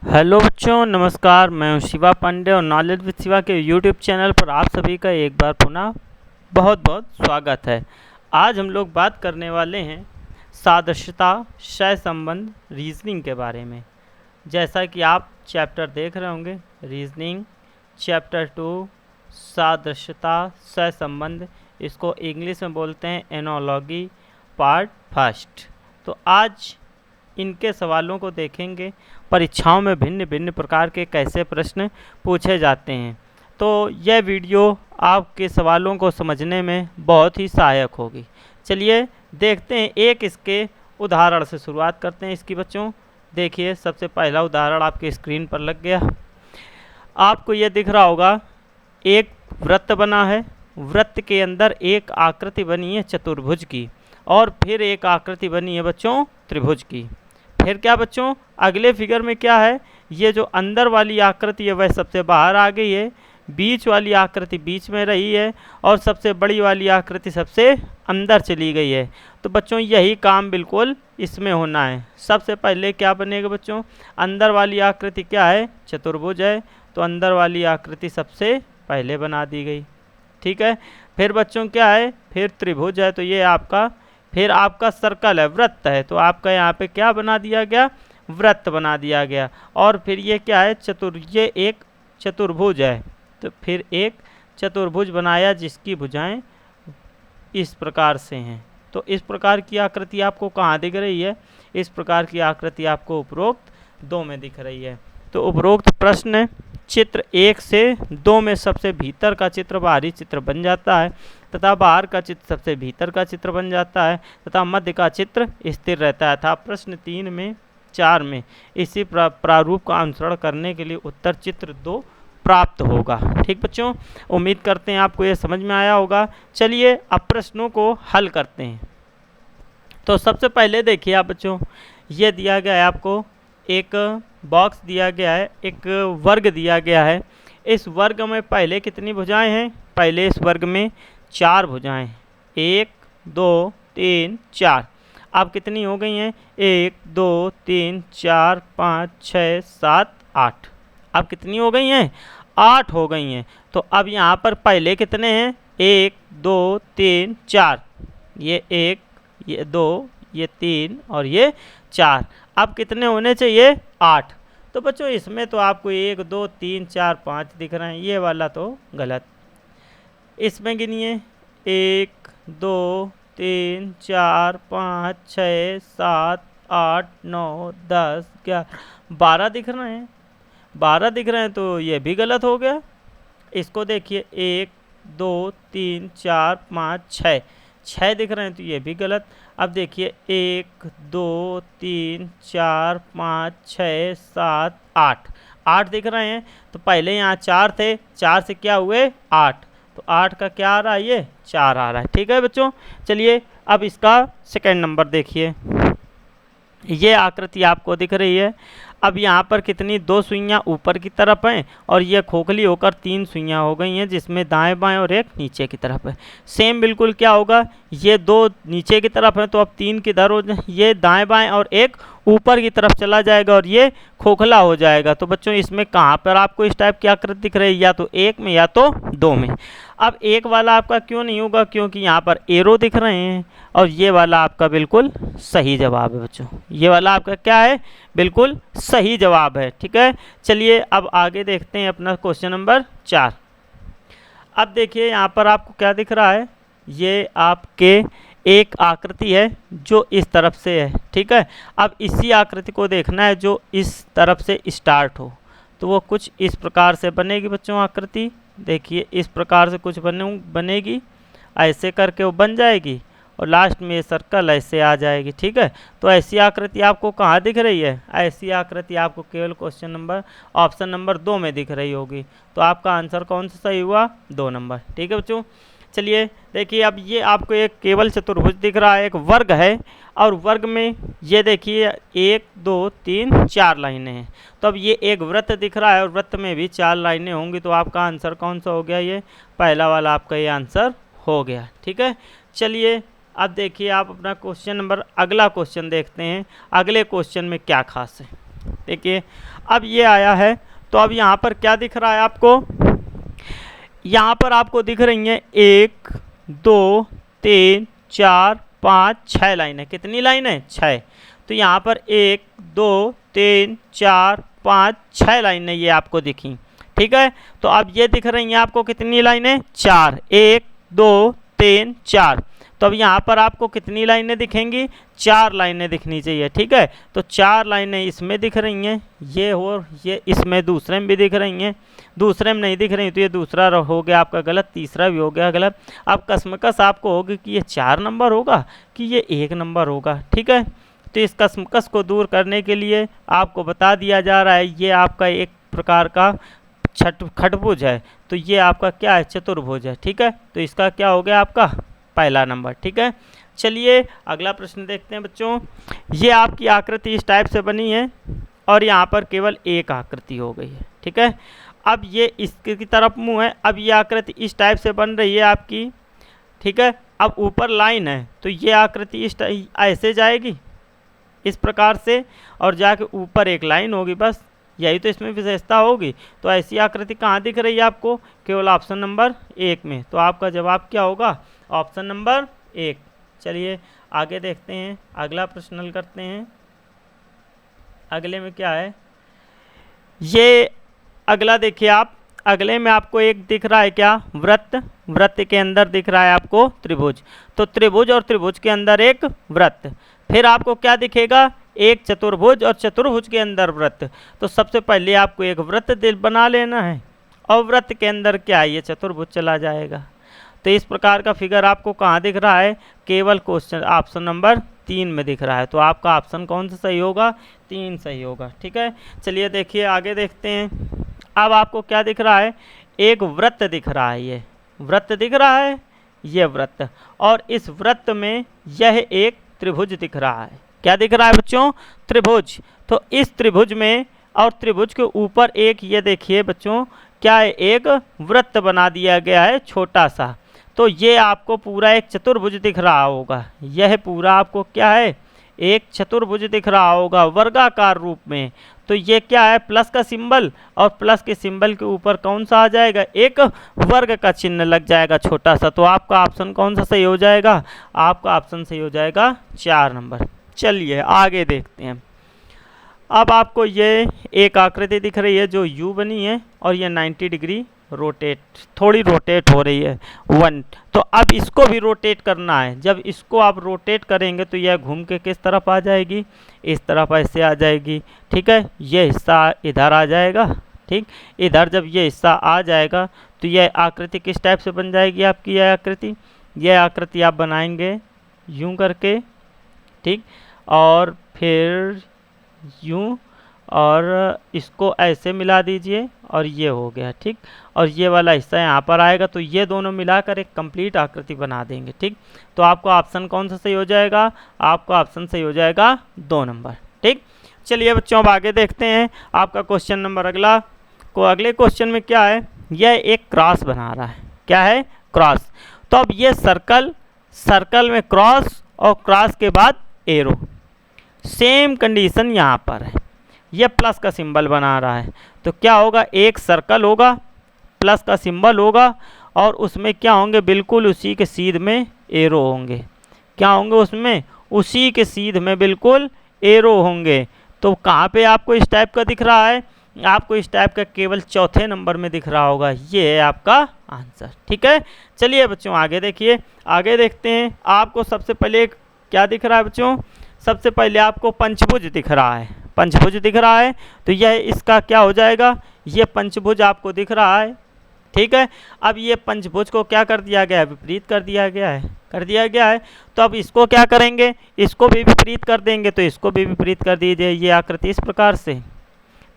Hello बच्चों, नमस्कार। मैं हूं शिवा पांडे और नॉलेज विद शिवा के यूट्यूब चैनल पर आप सभी का एक बार पुनः बहुत बहुत स्वागत है। आज हम लोग बात करने वाले हैं सादृश्यता सहसंबंध रीजनिंग के बारे में। जैसा कि आप चैप्टर देख रहे होंगे, रीजनिंग चैप्टर 2 सादृश्यता सहसंबंध, इसको इंग्लिश में बोलते हैं एनोलॉजी पार्ट फर्स्ट। तो आज इनके सवालों को देखेंगे। परीक्षाओं में भिन्न भिन्न प्रकार के कैसे प्रश्न पूछे जाते हैं, तो यह वीडियो आपके सवालों को समझने में बहुत ही सहायक होगी। चलिए देखते हैं, एक इसके उदाहरण से शुरुआत करते हैं इसकी। बच्चों देखिए, सबसे पहला उदाहरण आपके स्क्रीन पर लग गया। आपको यह दिख रहा होगा, एक वृत्त बना है, वृत्त के अंदर एक आकृति बनी है चतुर्भुज की, और फिर एक आकृति बनी है बच्चों त्रिभुज की। फिर क्या बच्चों, अगले फिगर में क्या है, ये जो अंदर वाली आकृति है वह सबसे बाहर आ गई है, बीच वाली आकृति बीच में रही है, और सबसे बड़ी वाली आकृति सबसे अंदर चली गई है। तो बच्चों यही काम बिल्कुल इसमें होना है। सबसे पहले क्या बनेगा बच्चों, अंदर वाली आकृति क्या है, चतुर्भुज है, तो अंदर वाली आकृति सबसे पहले बना दी गई। ठीक है। फिर बच्चों क्या है, फिर त्रिभुज है, तो ये आपका, फिर आपका सर्कल है, वृत्त है, तो आपका यहाँ पे क्या बना दिया गया, वृत्त बना दिया गया। और फिर ये क्या है, ये एक चतुर्भुज है, तो फिर एक चतुर्भुज बनाया जिसकी भुजाएं इस प्रकार से हैं। तो इस प्रकार की आकृति आपको कहाँ दिख रही है, इस प्रकार की आकृति आपको उपरोक्त 2 में दिख रही है। तो उपरोक्त प्रश्न चित्र 1 से 2 में सबसे भीतर का चित्र बाहरी चित्र बन जाता है, तथा बाहर का चित्र सबसे भीतर का चित्र बन जाता है, तथा मध्य का चित्र स्थिर रहता है। था प्रश्न 3 में 4 में इसी प्रारूप का अनुसरण करने के लिए उत्तर चित्र 2 प्राप्त होगा। ठीक बच्चों, उम्मीद करते हैं आपको ये समझ में आया होगा। चलिए अब प्रश्नों को हल करते हैं। तो सबसे पहले देखिए आप बच्चों, ये दिया गया है आपको, एक बॉक्स दिया गया है, एक वर्ग दिया गया है। इस वर्ग में पहले कितनी भुजाएं हैं, पहले इस वर्ग में 4 भुजाएं, 1 2 3 4। अब कितनी हो गई हैं, 1 2 3 4 5 6 7 8। अब कितनी हो गई हैं, 8 हो गई हैं। तो अब यहाँ पर पहले कितने हैं, 1 2 3 4, ये 1 ये 2 ये 3 और ये 4। अब कितने होने चाहिए, 8। तो बच्चों इसमें तो आपको 1 2 3 4 5 दिख रहे हैं, ये वाला तो गलत। इसमें गिनिए, 1 2 3 4 5 6 7 8 9 10 11 12 दिख रहे हैं, 12 दिख रहे हैं, तो ये भी गलत हो गया। इसको देखिए, 1 2 3 4 5 6 दिख रहे हैं, तो ये भी गलत। अब देखिए 1 2 3 4 5 6 7 8 दिख रहे हैं, तो पहले यहाँ 4 थे, 4 से क्या हुए 8, तो 8 का क्या आ रहा है, ये 4 आ रहा है। ठीक है बच्चों, चलिए अब इसका सेकंड नंबर देखिए। ये आकृति आपको दिख रही है। अब यहाँ पर कितनी, 2 सुइयाँ ऊपर की तरफ हैं, और ये खोखली होकर 3 सुइयाँ हो गई हैं, जिसमें दाएं बाएं और एक नीचे की तरफ है। सेम बिल्कुल क्या होगा, ये 2 नीचे की तरफ है, तो अब 3 किधर हो जाए, ये दाएं बाएं और एक ऊपर की तरफ चला जाएगा, और ये खोखला हो जाएगा। तो बच्चों इसमें कहाँ पर आपको इस टाइप की आकृति दिख रही है, या तो 1 में या तो 2 में। अब 1 वाला आपका क्यों नहीं होगा, क्योंकि यहाँ पर एरो दिख रहे हैं, और ये वाला आपका बिल्कुल सही जवाब है बच्चों, ये वाला आपका क्या है, बिल्कुल सही जवाब है। ठीक है, चलिए अब आगे देखते हैं अपना क्वेश्चन नंबर 4। अब देखिए यहाँ पर आपको क्या दिख रहा है, ये आपके एक आकृति है जो इस तरफ से है। ठीक है, अब इसी आकृति को देखना है जो इस तरफ से स्टार्ट हो, तो वो कुछ इस प्रकार से बनेगी बच्चों आकृति। देखिए इस प्रकार से कुछ बनेगी, ऐसे करके वो बन जाएगी, और लास्ट में ये सर्कल ऐसे आ जाएगी। ठीक है, तो ऐसी आकृति आपको कहाँ दिख रही है, ऐसी आकृति आपको केवल क्वेश्चन नंबर ऑप्शन नंबर 2 में दिख रही होगी। तो आपका आंसर कौन सा सही हुआ, 2 नंबर। ठीक है बच्चों, चलिए देखिए, अब ये आपको एक केवल चतुर्भुज दिख रहा है, एक वर्ग है, और वर्ग में ये देखिए 1 2 3 4 लाइनें हैं। तो अब ये एक वृत्त दिख रहा है, और वृत्त में भी 4 लाइनें होंगी, तो आपका आंसर कौन सा हो गया, ये पहला वाला आपका ये आंसर हो गया। ठीक है, चलिए अब देखिए आप अपना क्वेश्चन नंबर, अगला क्वेश्चन देखते हैं। अगले क्वेश्चन में क्या खास है, देखिए अब ये आया है, तो अब यहाँ पर क्या दिख रहा है आपको, यहाँ पर आपको दिख रही हैं 1 2 3 4 5 6 लाइनें। कितनी लाइनें? 6। तो यहाँ पर 1 2 3 4 5 6 लाइनें ये आपको दिखी, ठीक है। तो अब ये दिख रही हैं आपको कितनी लाइनें? 4। 1 2 3 4। तो अब यहाँ पर आपको कितनी लाइनें दिखेंगी? 4 लाइनें दिखनी चाहिए, ठीक है। तो 4 लाइनें इसमें दिख रही हैं, ये और ये इसमें दूसरे में भी दिख रही हैं। दूसरे में नहीं दिख रही तो ये दूसरा हो गया आपका गलत, तीसरा भी हो गया गलत। अब कशमकश आपको होगी कि ये 4 नंबर होगा कि ये 1 नंबर होगा, ठीक है। तो इस कशमकश को दूर करने के लिए आपको बता दिया जा रहा है ये आपका एक प्रकार का खटभुज है, तो ये आपका क्या है? चतुर्भुज है, ठीक है। तो इसका क्या हो गया आपका पहला नंबर, ठीक है। चलिए अगला प्रश्न देखते हैं बच्चों। ये आपकी आकृति इस टाइप से बनी है और यहाँ पर केवल एक आकृति हो गई है, ठीक है। अब ये इसकी तरफ मुंह है, अब ये आकृति इस टाइप से बन रही है आपकी, ठीक है। अब ऊपर लाइन है तो ये आकृति इस ऐसे जाएगी इस प्रकार से, और जाके ऊपर एक लाइन होगी, बस यही तो इसमें विशेषता होगी। तो ऐसी आकृति कहाँ दिख रही है आपको? केवल ऑप्शन नंबर 1 में। तो आपका जवाब क्या होगा? Option number 1। चलिए आगे देखते हैं, अगला प्रश्न हल करते हैं। अगले में क्या है, ये अगला देखिए आप, अगले में आपको एक दिख रहा है क्या? वृत्त। वृत्त के अंदर दिख रहा है आपको त्रिभुज। तो त्रिभुज और त्रिभुज के अंदर एक वृत्त। फिर आपको क्या दिखेगा? एक चतुर्भुज और चतुर्भुज के अंदर वृत्त। तो सबसे पहले आपको एक वृत्त दिल बना लेना है और वृत्त के अंदर क्या है? ये चतुर्भुज चला जाएगा। तो इस प्रकार का फिगर आपको कहाँ दिख रहा है? केवल क्वेश्चन ऑप्शन नंबर 3 में दिख रहा है। तो आपका ऑप्शन कौन सा सही होगा? 3 सही होगा, ठीक है। चलिए देखिए आगे देखते हैं। अब आपको क्या दिख रहा है? एक वृत्त दिख रहा है, ये वृत्त दिख रहा है, ये वृत्त, और इस वृत्त में यह एक त्रिभुज दिख रहा है। क्या दिख रहा है बच्चों? त्रिभुज। तो इस त्रिभुज में और त्रिभुज के ऊपर एक ये देखिए बच्चों क्या है? एक वृत्त बना दिया गया है छोटा सा। तो ये आपको पूरा एक चतुर्भुज दिख रहा होगा। यह पूरा आपको क्या है? एक चतुर्भुज दिख रहा होगा वर्गाकार रूप में। तो ये क्या है? प्लस का सिंबल, और प्लस के सिंबल के ऊपर कौन सा आ जाएगा? एक वर्ग का चिन्ह लग जाएगा छोटा सा। तो आपका ऑप्शन कौन सा सही हो जाएगा? आपका ऑप्शन सही हो जाएगा 4 नंबर। चलिए आगे देखते हैं। अब आपको ये एक आकृति दिख रही है जो यू बनी है और ये 90 डिग्री रोटेट, थोड़ी रोटेट हो रही है 1। तो अब इसको भी रोटेट करना है। जब इसको आप रोटेट करेंगे तो यह घूम के किस तरफ आ जाएगी? इस तरफ ऐसे आ जाएगी, ठीक है। ये हिस्सा इधर आ जाएगा, ठीक। इधर जब ये हिस्सा आ जाएगा तो यह आकृति किस टाइप से बन जाएगी आपकी? यह आकृति आप बनाएंगे यूं करके, ठीक, और फिर यूं, और इसको ऐसे मिला दीजिए और ये हो गया, ठीक। और ये वाला हिस्सा यहाँ पर आएगा तो ये दोनों मिलाकर एक कंप्लीट आकृति बना देंगे, ठीक। तो आपका ऑप्शन कौन सा सही हो जाएगा? आपका ऑप्शन सही हो जाएगा 2 नंबर, ठीक। चलिए बच्चों अब आगे देखते हैं। आपका क्वेश्चन नंबर अगले क्वेश्चन में क्या है? यह एक क्रॉस बना रहा है। क्या है? क्रॉस। तो अब ये सर्कल में क्रॉस और क्रॉस के बाद एरो, सेम कंडीशन यहाँ पर है। यह प्लस का सिंबल बना रहा है तो क्या होगा? एक सर्कल होगा, प्लस का सिंबल होगा, और उसमें क्या होंगे? बिल्कुल उसी के सीध में एरो होंगे। क्या होंगे उसमें? उसी के सीध में बिल्कुल एरो होंगे। तो कहाँ पे आपको इस टाइप का दिख रहा है? आपको इस टाइप का केवल चौथे नंबर में दिख रहा होगा। ये है आपका आंसर, ठीक है। चलिए बच्चों आगे देखिए, आगे देखते हैं। आपको सबसे पहले क्या दिख रहा है बच्चों? सबसे पहले आपको पंचभुज दिख रहा है। पंचभुज दिख रहा है तो यह इसका क्या हो जाएगा? ये पंचभुज आपको दिख रहा है, ठीक है। अब ये पंचभुज को क्या कर दिया गया है? विपरीत कर दिया गया है। तो अब इसको क्या करेंगे? इसको भी विपरीत कर देंगे। तो इसको भी विपरीत कर दीजिए, ये आकृति इस प्रकार से,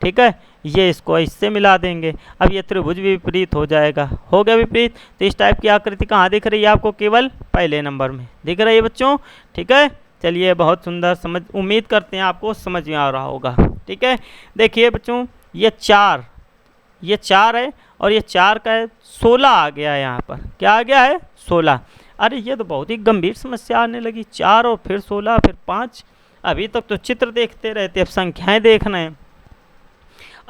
ठीक है। ये इसको इससे मिला देंगे। अब ये त्रिभुज भी विपरीत हो जाएगा, हो गया विपरीत। तो इस टाइप की आकृति कहाँ दिख रही है आपको? केवल पहले नंबर में दिख रही है बच्चों, ठीक है। चलिए बहुत सुंदर, उम्मीद करते हैं आपको समझ में आ रहा होगा, ठीक है। देखिए बच्चों ये 4 है और ये 4 का है 16 आ गया है यहाँ पर। क्या आ गया है? 16। अरे ये तो बहुत ही गंभीर समस्या आने लगी। 4 और फिर 16 फिर 5। अभी तक तो चित्र देखते रहते, अब संख्याएं देखना है।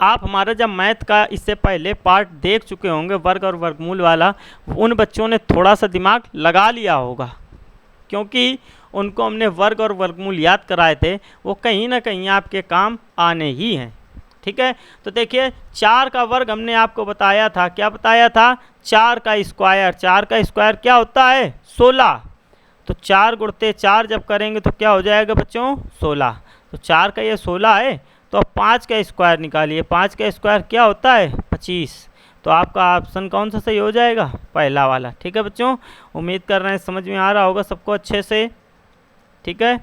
आप हमारा जब मैथ का इससे पहले पार्ट देख चुके होंगे वर्ग और वर्गमूल वाला, उन बच्चों ने थोड़ा सा दिमाग लगा लिया होगा, क्योंकि उनको हमने वर्ग और वर्गमूल याद कराए थे, वो कहीं ना कहीं आपके काम आने ही हैं। ठीक है, तो देखिए 4 का वर्ग हमने आपको बताया था, क्या बताया था, 4 का स्क्वायर। 4 का स्क्वायर क्या होता है, 16। तो 4 गुणते 4 जब करेंगे तो क्या हो जाएगा बच्चों, 16। तो 4 का ये 16 है, तो अब 5 का स्क्वायर निकालिए। 5 का स्क्वायर क्या होता है, 25। तो आपका ऑप्शन कौन सा सही हो जाएगा, पहला वाला। ठीक है बच्चों, उम्मीद कर रहे हैं समझ में आ रहा होगा सबको अच्छे से। ठीक है,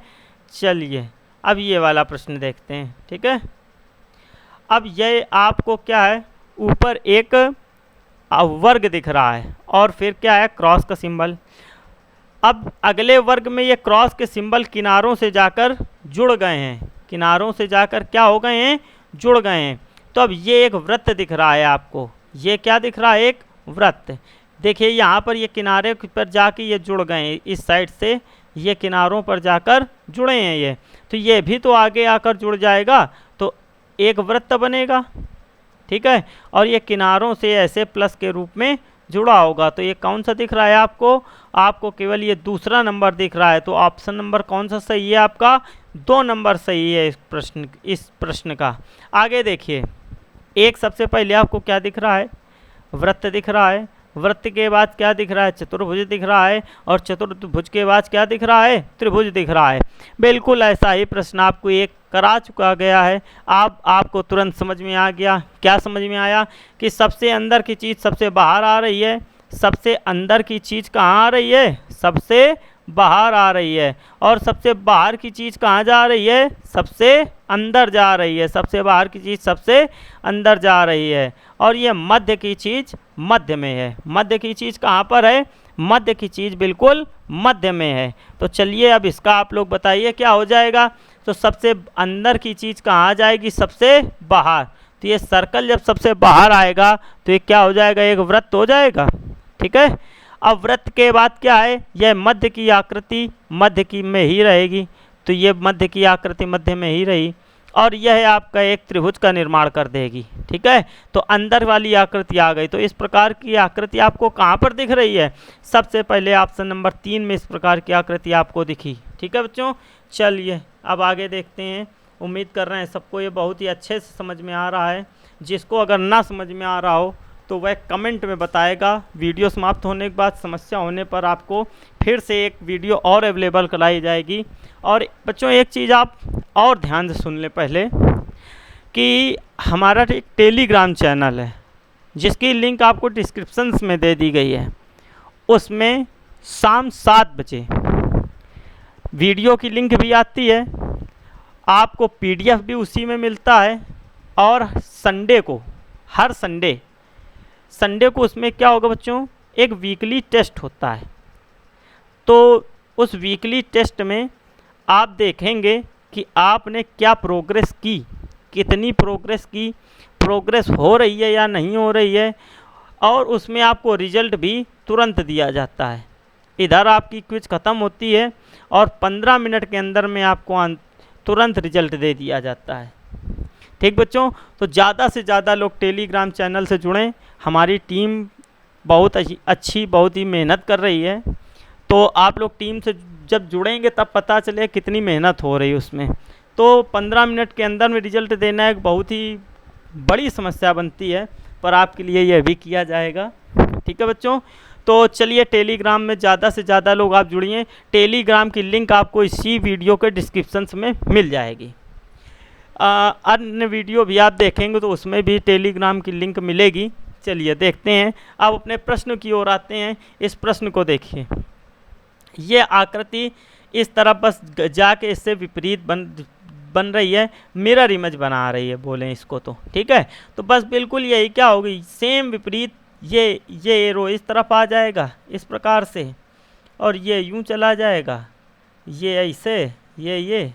चलिए अब ये वाला प्रश्न देखते हैं। ठीक है, अब ये आपको क्या है, ऊपर एक वर्ग दिख रहा है और फिर क्या है, क्रॉस का सिंबल। अब अगले वर्ग में ये क्रॉस के सिंबल किनारों से जाकर जुड़ गए हैं, किनारों से जाकर क्या हो गए हैं, जुड़ गए हैं। तो अब ये एक वृत्त दिख रहा है आपको, ये क्या दिख रहा है, एक वृत्त। देखिए यहाँ पर ये किनारे पर जाके ये जुड़ गए हैं, इस साइड से ये किनारों पर जाकर जुड़े हैं ये, तो ये भी तो आगे आकर जुड़ जाएगा, तो एक वृत्त बनेगा। ठीक है, और ये किनारों से ऐसे प्लस के रूप में जुड़ा होगा। तो ये कौन सा दिख रहा है आपको, आपको केवल ये दूसरा नंबर दिख रहा है। तो ऑप्शन नंबर कौन सा सही है आपका, 2 नंबर सही है इस प्रश्न का। आगे देखिए, एक सबसे पहले आपको क्या दिख रहा है, वृत्त दिख रहा है। वृत्त के बाद क्या दिख रहा है, चतुर्भुज दिख रहा है, और चतुर्भुज के बाद क्या दिख रहा है, त्रिभुज दिख रहा है। बिल्कुल ऐसा ही प्रश्न आपको एक करा चुका गया है। आपको तुरंत समझ में आ गया, क्या समझ में आया, कि सबसे अंदर की चीज़ सबसे बाहर आ रही है। सबसे अंदर की चीज़ कहाँ आ रही है, सबसे बाहर आ रही है, और सबसे बाहर की चीज़ कहाँ जा रही है, सबसे अंदर जा रही है। सबसे बाहर की चीज़ सबसे अंदर जा रही है, और ये मध्य की चीज़ मध्य में है। मध्य की चीज़ कहाँ पर है, मध्य की चीज़ बिल्कुल मध्य में है। तो चलिए अब इसका आप लोग बताइए क्या हो जाएगा। तो सबसे अंदर की चीज़ कहाँ आ जाएगी, सबसे बाहर। तो ये सर्कल जब सबसे बाहर आएगा तो ये क्या हो जाएगा, एक वृत्त हो जाएगा। ठीक है, अब वृत्त के बाद क्या है, यह मध्य की आकृति मध्य की में ही रहेगी। तो ये मध्य की आकृति मध्य में ही रही, और यह आपका एक त्रिभुज का निर्माण कर देगी। ठीक है, तो अंदर वाली आकृति आ गई। तो इस प्रकार की आकृति आपको कहाँ पर दिख रही है, सबसे पहले ऑप्शन नंबर 3 में इस प्रकार की आकृति आपको दिखी। ठीक है बच्चों, चलिए अब आगे देखते हैं। उम्मीद कर रहे हैं सबको ये बहुत ही अच्छे से समझ में आ रहा है। जिसको अगर ना समझ में आ रहा हो तो वह कमेंट में बताएगा। वीडियो समाप्त होने के बाद समस्या होने पर आपको फिर से एक वीडियो और अवेलेबल कराई जाएगी। और बच्चों एक चीज़ आप और ध्यान से सुन लें पहले, कि हमारा एक टेलीग्राम चैनल है जिसकी लिंक आपको डिस्क्रिप्शन में दे दी गई है। उसमें शाम 7 बजे वीडियो की लिंक भी आती है, आपको PDF भी उसी में मिलता है, और संडे को, हर संडे को उसमें क्या होगा बच्चों, एक वीकली टेस्ट होता है। तो उस वीकली टेस्ट में आप देखेंगे कि आपने क्या प्रोग्रेस की, कितनी प्रोग्रेस की, प्रोग्रेस हो रही है या नहीं हो रही है, और उसमें आपको रिजल्ट भी तुरंत दिया जाता है। इधर आपकी क्विज ख़त्म होती है और 15 मिनट के अंदर में आपको तुरंत रिजल्ट दे दिया जाता है। ठीक बच्चों, तो ज़्यादा से ज़्यादा लोग टेलीग्राम चैनल से जुड़ें। हमारी टीम बहुत अच्छी बहुत ही मेहनत कर रही है। तो आप लोग टीम से जब जुड़ेंगे तब पता चले कितनी मेहनत हो रही है उसमें। तो 15 मिनट के अंदर में रिजल्ट देना एक बहुत ही बड़ी समस्या बनती है, पर आपके लिए यह भी किया जाएगा। ठीक है बच्चों, तो चलिए टेलीग्राम में ज़्यादा से ज़्यादा लोग आप जुड़िए। टेलीग्राम की लिंक आपको इसी वीडियो के डिस्क्रिप्शन में मिल जाएगी। अन्य वीडियो भी आप देखेंगे तो उसमें भी टेलीग्राम की लिंक मिलेगी। चलिए देखते हैं, अब अपने प्रश्न की ओर आते हैं। इस प्रश्न को देखिए, ये आकृति इस तरह बस जाके इससे विपरीत बन रही है, मिरर इमेज बना रही है बोलें इसको तो। ठीक है, तो बस बिल्कुल यही क्या होगी, सेम विपरीत। ये एरो इस तरफ आ जाएगा इस प्रकार से, और ये यूं चला जाएगा, ये ऐसे, ये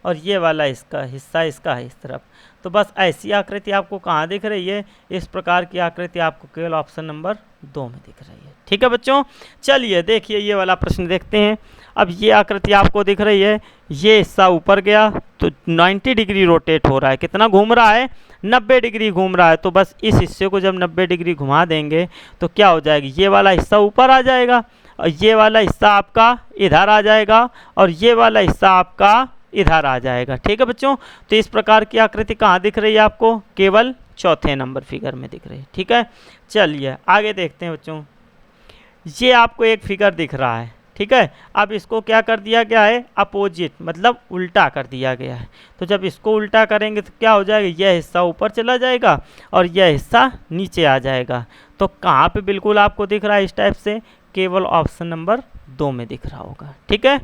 और ये वाला इसका हिस्सा इसका है इस तरफ। तो बस ऐसी आकृति आपको कहाँ दिख रही है, इस प्रकार की आकृति आपको केवल ऑप्शन नंबर 2 में दिख रही है। ठीक है बच्चों, चलिए देखिए ये वाला प्रश्न देखते हैं। अब ये आकृति आपको दिख रही है, ये हिस्सा ऊपर गया तो 90 डिग्री रोटेट हो रहा है। कितना घूम रहा है? 90 डिग्री घूम रहा है। तो बस इस हिस्से को जब 90 डिग्री घुमा देंगे तो क्या हो जाएगी, ये वाला हिस्सा ऊपर आ जाएगा और ये वाला हिस्सा आपका इधर आ जाएगा और ये वाला हिस्सा आपका इधर आ जाएगा। ठीक है बच्चों, तो इस प्रकार की आकृति कहाँ दिख रही है आपको? केवल चौथे नंबर फिगर में दिख रही है। ठीक है, चलिए आगे देखते हैं बच्चों। ये आपको एक फिगर दिख रहा है। ठीक है, अब इसको क्या कर दिया गया है? अपोजिट, मतलब उल्टा कर दिया गया है। तो जब इसको उल्टा करेंगे तो क्या हो जाएगा, यह हिस्सा ऊपर चला जाएगा और यह हिस्सा नीचे आ जाएगा। तो कहाँ पे बिल्कुल आपको दिख रहा है इस टाइप से? केवल ऑप्शन नंबर 2 में दिख रहा होगा। ठीक है,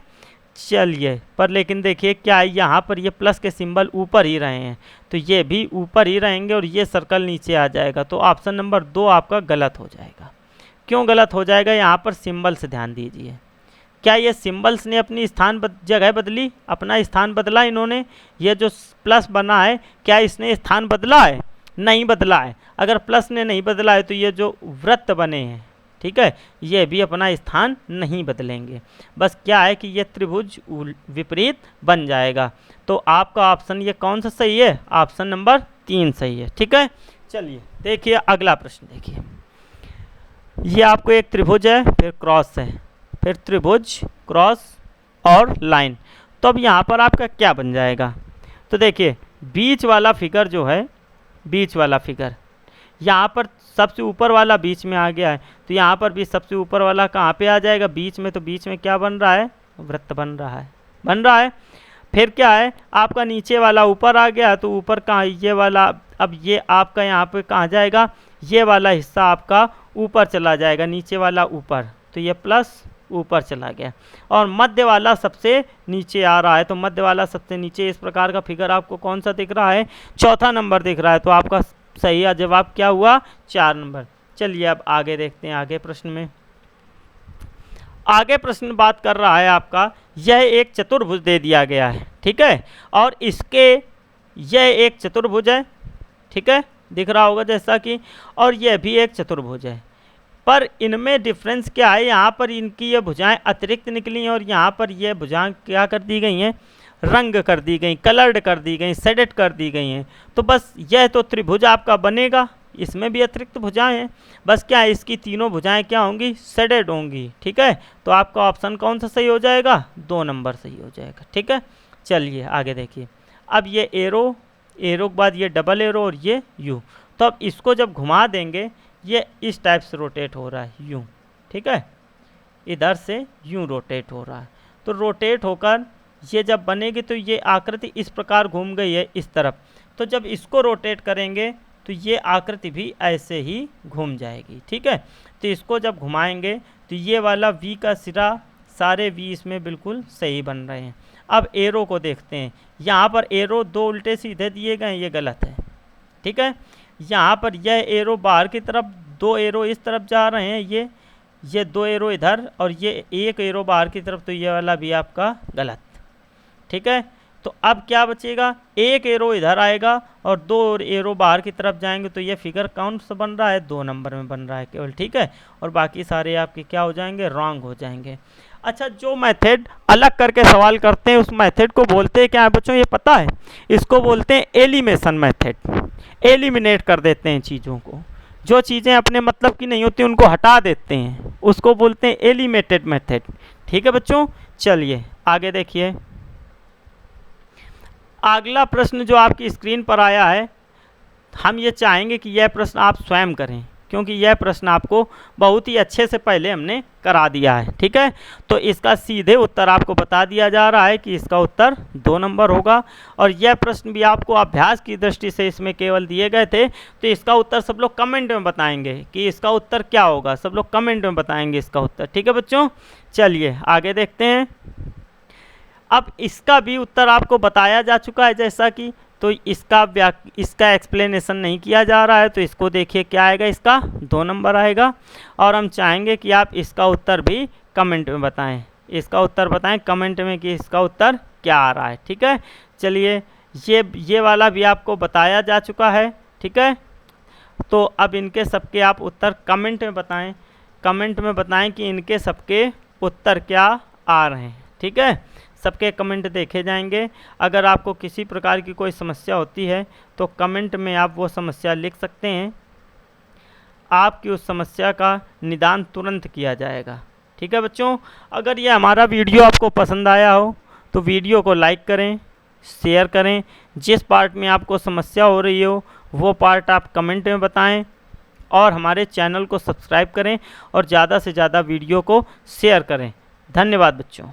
चलिए पर लेकिन देखिए क्या है, यहाँ पर ये प्लस के सिंबल ऊपर ही रहे हैं तो ये भी ऊपर ही रहेंगे और ये सर्कल नीचे आ जाएगा। तो ऑप्शन नंबर 2 आपका गलत हो जाएगा। क्यों गलत हो जाएगा? यहाँ पर सिंबल से ध्यान दीजिए। क्या ये सिंबल्स ने अपनी जगह बदली, अपना स्थान बदला इन्होंने? ये जो प्लस बना है क्या इसने स्थान बदला है? नहीं बदला है। अगर प्लस ने नहीं बदला है तो ये जो वृत्त बने हैं, ठीक है, ये भी अपना स्थान नहीं बदलेंगे। बस क्या है कि ये त्रिभुज विपरीत बन जाएगा। तो आपका ऑप्शन ये कौन सा सही है? ऑप्शन नंबर 3 सही है। ठीक है, चलिए देखिए अगला प्रश्न देखिए। ये आपको एक त्रिभुज है, फिर क्रॉस है, फिर त्रिभुज, क्रॉस और लाइन। तो अब यहाँ पर आपका क्या बन जाएगा? तो देखिए बीच वाला फिगर जो है, बीच वाला फिगर यहाँ पर सबसे ऊपर वाला बीच में आ गया है। तो यहाँ पर भी सबसे ऊपर वाला कहाँ पे आ जाएगा? बीच में। तो बीच में क्या बन रहा है? वृत्त बन रहा है। फिर क्या है आपका नीचे वाला ऊपर आ गया तो ऊपर कहाँ? ये वाला। अब ये आपका यहाँ पे कहाँ जाएगा? ये वाला हिस्सा आपका ऊपर चला जाएगा, नीचे वाला ऊपर। तो ये प्लस ऊपर चला गया और मध्य वाला सबसे नीचे आ रहा है। तो मध्य वाला सबसे नीचे, इस प्रकार का फिगर आपको कौन सा दिख रहा है? चौथा नंबर दिख रहा है। तो आपका सही है जवाब क्या हुआ? 4 नंबर। चलिए अब आगे देखते हैं। आगे प्रश्न में, आगे प्रश्न बात कर रहा है आपका, यह एक चतुर्भुज दे दिया गया है। ठीक है, और इसके यह एक चतुर्भुज है। ठीक है, दिख रहा होगा जैसा कि, और यह भी एक चतुर्भुज है। पर इनमें डिफरेंस क्या है? यहाँ पर इनकी ये भुजाएं अतिरिक्त निकली हैं और यहाँ पर ये भुजाएं क्या कर दी गई हैं? रंग कर दी गई, कलर्ड कर दी गई, शेडेड कर दी गई हैं। तो बस यह तो त्रिभुज आपका बनेगा, इसमें भी अतिरिक्त भुजाएं हैं। बस क्या है, इसकी तीनों भुजाएं क्या होंगी? शेडेड होंगी। ठीक है, तो आपका ऑप्शन कौन सा सही हो जाएगा? 2 नंबर सही हो जाएगा। ठीक है, चलिए आगे देखिए। अब ये एरो के बाद ये डबल एरो और ये यू। तो अब इसको जब घुमा देंगे ये इस टाइप से रोटेट हो रहा है, यूँ। ठीक है, इधर से यूँ रोटेट हो रहा है। तो रोटेट होकर ये जब बनेगी तो ये आकृति इस प्रकार घूम गई है इस तरफ। तो जब इसको रोटेट करेंगे तो ये आकृति भी ऐसे ही घूम जाएगी। ठीक है, तो इसको जब घुमाएंगे तो ये वाला वी का सिरा, सारे वी इसमें बिल्कुल सही बन रहे हैं। अब एरो को देखते हैं। यहाँ पर एरो 2 उल्टे सीधे दिए गए, ये गलत है। ठीक है, यहाँ पर यह एरो बाहर की तरफ, 2 एरो इस तरफ जा रहे हैं, ये 2 एरो इधर और ये 1 एरो बाहर की तरफ। तो ये वाला भी आपका गलत। ठीक है, तो अब क्या बचेगा? 1 एरो इधर आएगा और 2 एरो बाहर की तरफ जाएंगे। तो ये फिगर कौन सा बन रहा है? 2 नंबर में बन रहा है केवल। ठीक है, और बाकी सारे आपके क्या हो जाएंगे? रॉन्ग हो जाएंगे। अच्छा, जो मेथड अलग करके सवाल करते हैं उस मेथड को बोलते हैं क्या है बच्चों? ये पता है? इसको बोलते हैं एलिमिनेशन मेथड। एलिमिनेट कर देते हैं चीज़ों को, जो चीज़ें अपने मतलब की नहीं होती उनको हटा देते हैं, उसको बोलते हैं एलिमिनेटेड मेथड। ठीक है बच्चों, चलिए आगे देखिए। अगला प्रश्न जो आपकी स्क्रीन पर आया है, हम ये चाहेंगे कि यह प्रश्न आप स्वयं करें, क्योंकि यह प्रश्न आपको बहुत ही अच्छे से पहले हमने करा दिया है। ठीक है, तो इसका सीधे उत्तर आपको बता दिया जा रहा है कि इसका उत्तर 2 नंबर होगा। और यह प्रश्न भी आपको अभ्यास की दृष्टि से इसमें केवल दिए गए थे। तो इसका उत्तर सब लोग कमेंट में बताएंगे कि इसका उत्तर क्या होगा। सब लोग कमेंट में बताएंगे इसका उत्तर। ठीक है बच्चों, चलिए आगे देखते हैं। अब इसका भी उत्तर आपको बताया जा चुका है जैसा कि, तो इसका एक्सप्लेनेशन नहीं किया जा रहा है। तो इसको देखिए क्या आएगा? इसका 2 नंबर आएगा। और हम चाहेंगे कि आप इसका उत्तर भी कमेंट में बताएं। इसका उत्तर बताएं कमेंट में कि इसका उत्तर क्या आ रहा है। ठीक है, चलिए ये वाला भी आपको बताया जा चुका है। ठीक है, तो अब इनके सबके आप उत्तर कमेंट में बताएं, कमेंट में बताएं कि इनके सबके उत्तर क्या आ रहे हैं। ठीक है, सबके कमेंट देखे जाएंगे। अगर आपको किसी प्रकार की कोई समस्या होती है तो कमेंट में आप वो समस्या लिख सकते हैं, आपकी उस समस्या का निदान तुरंत किया जाएगा। ठीक है बच्चों, अगर ये हमारा वीडियो आपको पसंद आया हो तो वीडियो को लाइक करें, शेयर करें। जिस पार्ट में आपको समस्या हो रही हो वो पार्ट आप कमेंट में बताएं और हमारे चैनल को सब्सक्राइब करें और ज़्यादा से ज़्यादा वीडियो को शेयर करें। धन्यवाद बच्चों।